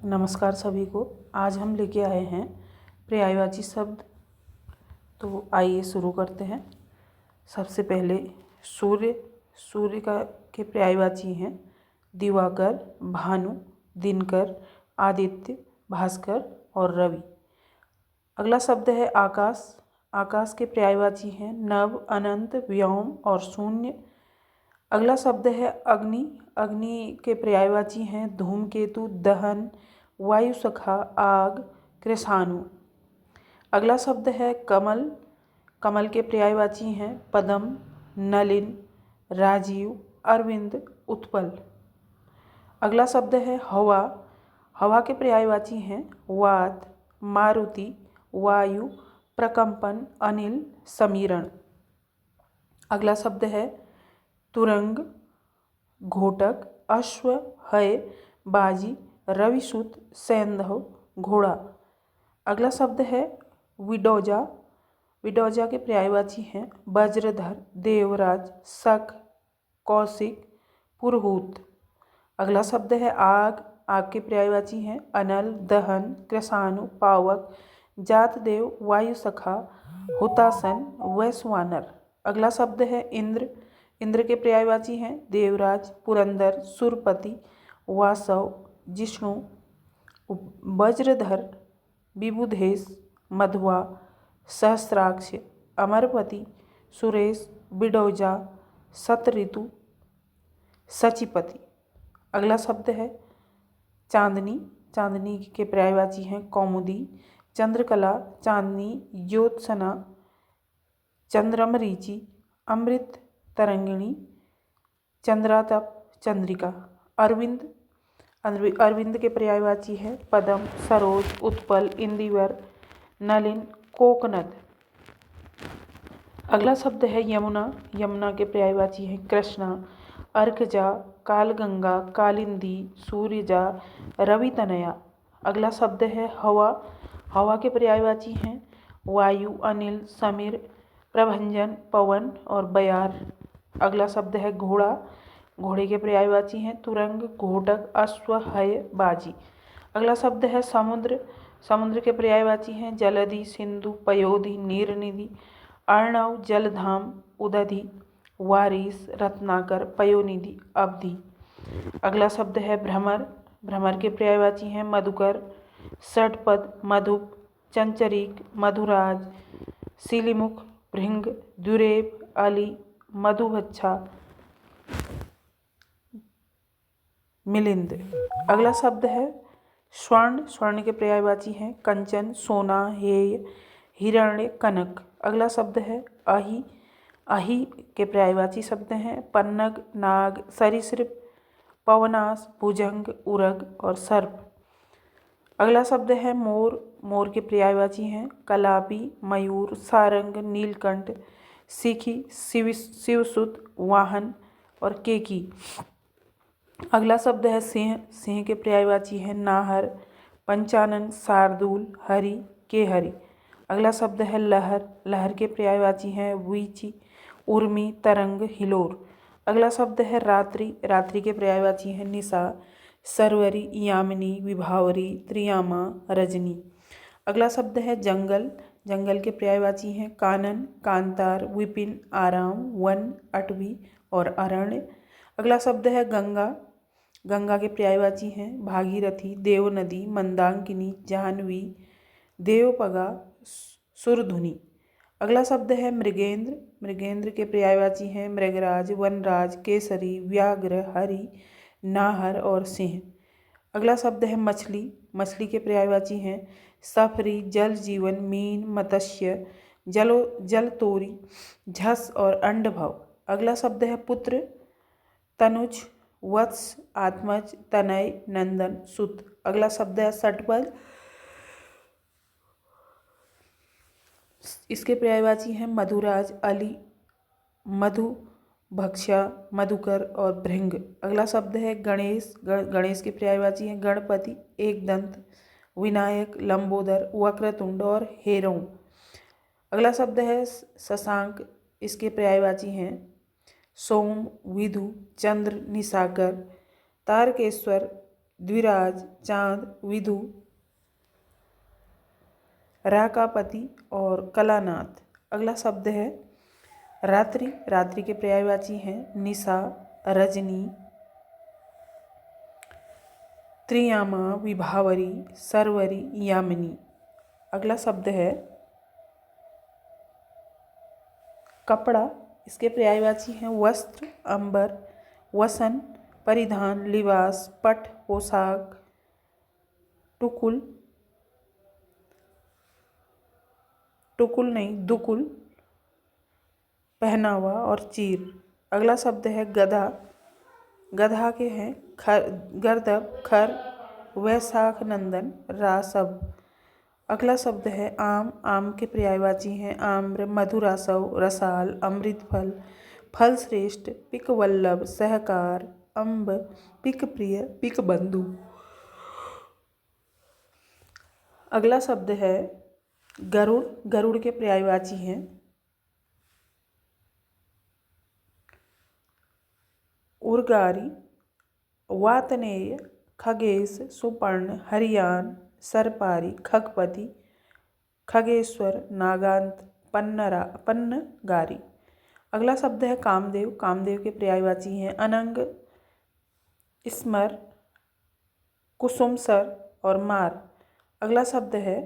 नमस्कार सभी को। आज हम लेके आए हैं पर्यायवाची शब्द। तो आइए शुरू करते हैं। सबसे पहले सूर्य। सूर्य का के पर्यायवाची हैं दिवाकर, भानु, दिनकर, आदित्य, भास्कर और रवि। अगला शब्द है आकाश। आकाश के पर्यायवाची हैं नभ, अनंत, व्योम और शून्य। अगला शब्द है अग्नि। अग्नि के पर्यायवाची हैं धूमकेतु, दहन, वायुसखा, आग, कृषाणु। अगला शब्द है कमल। कमल के पर्यायवाची हैं पद्म, नलिन, राजीव, अरविंद, उत्पल। अगला शब्द है हवा। हवा के पर्यायवाची हैं वात, मारुति, वायु, प्रकंपन, अनिल, समीरण। अगला शब्द है तुरंग, घोटक, अश्व, हय, बाजी, रविसूत, सैंधव, घोड़ा। अगला शब्द है विडोजा। विडोजा के पर्यायवाची हैं वज्रधर, देवराज, शक, कौशिक, पुरहूत। अगला शब्द है आग। आग के पर्यायवाची हैं अनल, दहन, कृषाणु, पावक, जातदेव, वायुसखा, हुतासन, वैश्वानर। अगला शब्द है इंद्र। इंद्र के पर्यायवाची हैं देवराज, पुरंदर, सुरपति, वासव, जिष्णु, वज्रधर, विबुधेश, मधुआ, सहस्राक्ष, अमरपति, सुरेश, बिडोजा, शतऋतु, सचिपति। अगला शब्द है चांदनी। चांदनी के पर्यायवाची हैं कौमुदी, चंद्रकला, चांदनी, ज्योत्सना, चंद्रमरीचि, अमृत, तरंगिणी, चंद्रातप, चंद्रिका। अरविंद। अरविंद के पर्यायवाची है पद्म, सरोज, उत्पल, इंदिवर, नलिन, कोकनद। अगला शब्द है यमुना। यमुना के पर्यायवाची है कृष्णा, अर्कजा, कालगंगा, कालिंदी, सूर्यजा, रवितनया। अगला शब्द है हवा। हवा के पर्यायवाची हैं वायु, अनिल, समीर, प्रभंजन, पवन और बयार। अगला शब्द है घोड़ा। घोड़े के पर्यायवाची हैं तुरंग, घोटक, अश्व, हय, बाजी। अगला शब्द है समुद्र। समुद्र के पर्यायवाची हैं जलधि, सिंधु, पयोधि, नीरनिधि, अर्णव, जलधाम, उदधि, वारिस, रत्नाकर, पयोनिधि, अवधि। अगला शब्द है भ्रमर। भ्रमर के पर्यायवाची हैं मधुकर, षटपद, मधुप, चंचरीक, मधुराज, सिलिमुख, भृंग, दुरेप, अली, मधुबच्छा, मिलिंद। अगला शब्द है स्वर्ण। स्वर्ण के पर्यायवाची हैं कंचन, सोना, हेय, हिरण्य, कनक। अगला शब्द है अहि। अहि के पर्यायवाची शब्द हैं पन्नग, नाग, सरीसृप, पवनास, भुजंग, उरग और सर्प। अगला शब्द है मोर। मोर के पर्यायवाची हैं कलापी, मयूर, सारंग, नीलकंठ, सिखी, शिवसुत, वाहन और केकी। अगला शब्द है सिंह। सिंह के पर्यायवाची हैं नाहर, पंचानन, शार्दूल, हरि, केहरि। अगला शब्द है लहर। लहर के पर्यायवाची हैं वीची, उर्मी, तरंग, हिलोर। अगला शब्द है रात्रि। रात्रि के पर्यायवाची हैं निशा, सरवरी, यामिनी, विभावरी, त्रियामा, रजनी। अगला शब्द है जंगल। जंगल के पर्यायवाची हैं कानन, कांतार, विपिन, आराम, वन, अटवी और अरण्य। अगला शब्द है गंगा। गंगा के पर्यायवाची हैं भागीरथी, देवनदी, मंदाकिनी, जाह्नवी, देवपगा, सुरधुनी। अगला शब्द है मृगेंद्र। मृगेंद्र के पर्यायवाची हैं मृगराज, वनराज, केसरी, व्याघ्र, हरि, नाहर और सिंह। अगला शब्द है मछली। मछली के पर्यायवाची हैं सफरी, जल जीवन, मीन, मत्स्य, जलतोरी, झस और अंडभव। अगला शब्द है पुत्र। तनुज, वत्स, आत्मज, तनय, नंदन, सुत। अगला शब्द है षटपद। इसके पर्यायवाची हैं मधुराज, अली, मधु, भक्षा, मधुकर और भृंग। अगला शब्द है गणेश। गणेश के पर्यायवाची हैं गणपति, एकदंत, विनायक, लंबोदर, वक्रतुंड और हेरऊ। अगला शब्द है शशांक। इसके पर्यायवाची हैं सोम, विधु, चंद्र, निशाकर, तारकेश्वर, द्विराज, चांद, विधु, राकापति और कलानाथ। अगला शब्द है रात्रि। रात्रि के पर्यायवाची हैं निशा, रजनी, त्रियामा, विभावरी, सरवरी, यामिनी। अगला शब्द है कपड़ा। इसके पर्यायवाची हैं वस्त्र, अंबर, वसन, परिधान, लिबास, पट, पोशाक, टुकुल, दुकुल, पहनावा और चीर। अगला शब्द है गधा। गधा के हैं गर्दभ, खर, वैशाख, नंदन, रासव। अगला शब्द है आम। आम के पर्यायवाची हैं आम्र, मधुरासव, रसाल, अमृतफल, फलश्रेष्ठ, पिकवल्लभ, सहकार, अम्ब, पिकप्रिय, पिकबंधु। अगला शब्द है गरुड़। गरुड़ के पर्यायवाची हैं उर्गारी, वातनेय, खगेश, सुपर्ण, हरियान, सरपारी, खगपति, खगेश्वर, नागांत, पन्नगारी। अगला शब्द है कामदेव। कामदेव के पर्यायवाची हैं अनंग, स्मर, कुसुमसर और मार। अगला शब्द है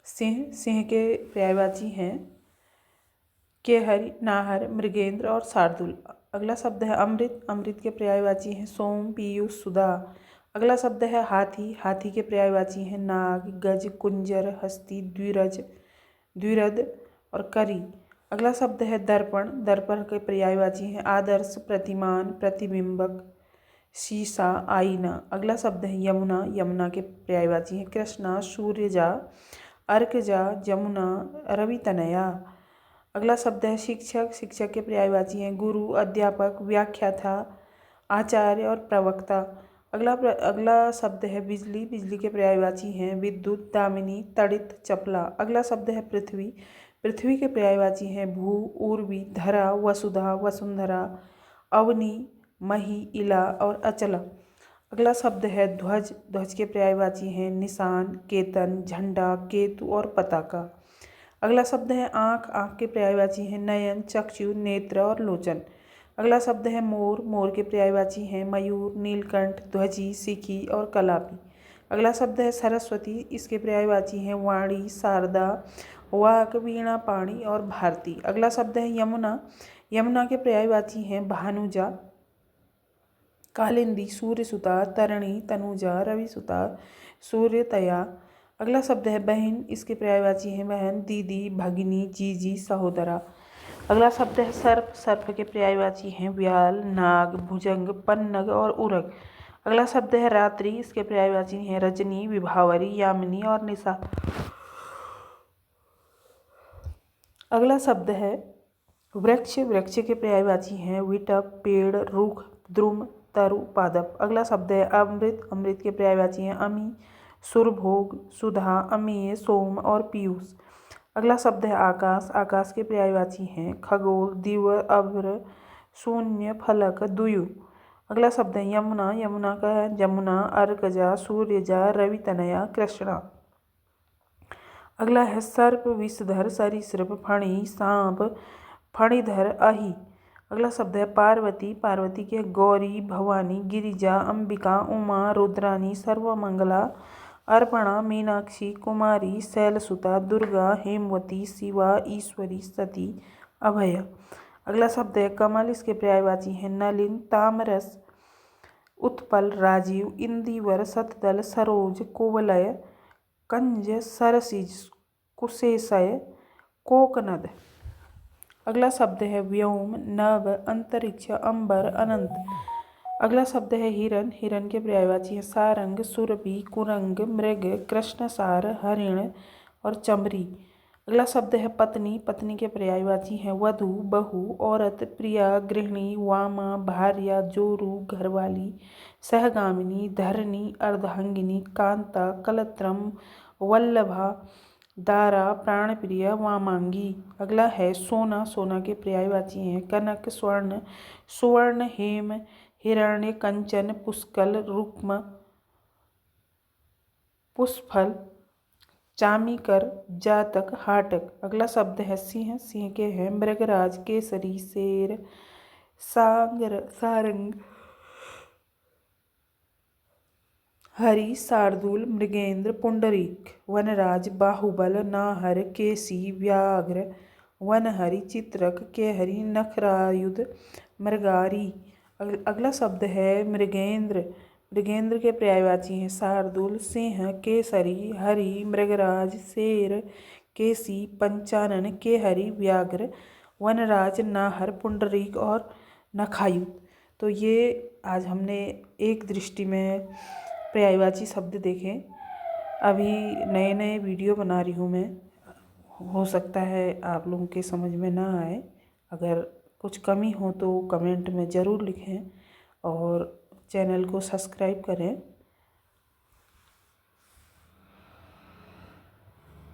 सिंह। सिंह के पर्यायवाची हैं केहरी, नाहर, मृगेंद्र और शार्दुल। अगला शब्द है अमृत। अमृत के पर्यायवाची हैं सोम, पीयूष, सुधा। अगला शब्द है हाथी। हाथी के पर्यायवाची हैं नाग, गज, कुंजर, हस्ती, द्विरद और करी। अगला शब्द है दर्पण। दर्पण के पर्यायवाची हैं आदर्श, प्रतिमान, प्रतिबिंबक, शीशा, आईना। अगला शब्द है यमुना। यमुना के पर्यायवाची हैं कृष्णा, सूर्यजा, अर्कजा, जमुना, रवितनया। अगला शब्द है शिक्षक। शिक्षक के पर्यायवाची हैं गुरु, अध्यापक, व्याख्याता, आचार्य और प्रवक्ता। अगला शब्द है बिजली। बिजली के पर्यायवाची हैं विद्युत, दामिनी, तड़ित, चपला। अगला शब्द है पृथ्वी। पृथ्वी के पर्यायवाची हैं भू, उर्वी, धरा, वसुधा, वसुंधरा, अवनी, मही, इला और अचला। अगला शब्द है ध्वज। ध्वज के पर्यायवाची हैं निशान, केतन, झंडा, केतु और पताका। अगला शब्द है आँख। आँख के पर्यायवाची हैं नयन, चक्षु, नेत्र और लोचन। अगला शब्द है मोर। मोर के पर्यायवाची हैं मयूर, नीलकंठ, ध्वजी, सिखी और कलापी। अगला शब्द है सरस्वती। इसके पर्यायवाची हैं वाणी, शारदा, वाक, वीणा, पाणी और भारती। अगला शब्द है यमुना। यमुना के पर्यायवाची हैं भानुजा, कालिंदी, सूर्यसुता, तरणी, तनुजा, रविसुता, सूर्यतया। अगला शब्द है बहन। इसके पर्यायवाची हैं बहन, दीदी, भगिनी, जीजी, सहोदरा। अगला शब्द है सर्प। सर्प के पर्यायवाची हैं व्याल, नाग, भुजंग, पन्नग और उरग। अगला शब्द है रात्रि। इसके पर्यायवाची हैं रजनी, विभावरी, यामिनी और निशा। अगला शब्द है वृक्ष। वृक्ष के पर्यायवाची हैं विटप, पेड़, रुख, द्रुम, तरु, पादप। अगला शब्द है अमृत। अमृत के पर्यायवाची हैं अमी, सुरभोग, सुधा, अमेय, सोम और पीयूष। अगला शब्द है आकाश। आकाश के पर्यायवाची हैं खगोल, दिव्य, अभ्र, शून्य, फलक, दुयु। अगला शब्द है यमुना। यमुना का है जमुना, अर्कजा, सूर्यजा, रवितनया, कृष्णा। अगला है सर्प, विषधर, सरीसृप, फणी, सांप, फणीधर, अहि। अगला शब्द है पार्वती। पार्वती के गौरी, भवानी, गिरिजा, अंबिका, उमा, रुद्रानी, सर्वमंगला, अर्पणा, मीनाक्षी, कुमारी, शैलसुता, दुर्गा, हेमवती, शिवा, ईश्वरी, सती, अभय। अगला शब्द है कमल। इसके पर्यायवाची हैं नलिन, तामरस, उत्पल, राजीव, इंदिवर, शतदल, सरोज, कुवलय, कंज, सरसिज, कुशेशय, कोकनद। अगला शब्द है व्योम, नभ, अंतरिक्ष, अंबर, अनंत। अगला शब्द है हिरण। हिरण के पर्यायवाची हैं सारंग, सुरभि, कुरंग, मृग, कृष्णसार, हरिण और चमरी। अगला शब्द है पत्नी। पत्नी के पर्यायवाची हैं वधू, बहू, औरत, प्रिया, गृहिणी, वामा, भार्या, जोरू, घरवाली, सहगामिनी, धरणी, अर्धांगिनी, कांता, कलत्रम, वल्लभा, दारा, प्राणप्रिय, वामांगी। अगला है सोना। सोना के पर्यायवाची हैं कनक, स्वर्ण, सुवर्ण, हेम, हिरण्य, कंचन, पुष्कल, रुक्म, पुष्फल, चामीकर, जातक, हाटक। अगला शब्द है सिंह। सिंह के हैं मृगराज, केसरी, शेर, सारंग, हरि, शार्दूल, मृगेंद्र, पुंडरीक। वनराज, बाहुबल, नाहर, केसी, व्याघ्र, वनहरि, चित्रक, केहरी, नखरायुध, मृगारी। अगला शब्द है मृगेंद्र। मृगेंद्र के पर्यायवाची हैं शार्दूल, सिंह, केसरी, हरि, मृगराज, शेर, केसी, पंचानन, केहरी, व्याघ्र, वनराज, नाहर, पुंडरीक और नखायुध। तो ये आज हमने एक दृष्टि में पर्यायवाची शब्द देखे। अभी नए नए वीडियो बना रही हूँ मैं, हो सकता है आप लोगों के समझ में ना आए। अगर कुछ कमी हो तो कमेंट में ज़रूर लिखें और चैनल को सब्सक्राइब करें।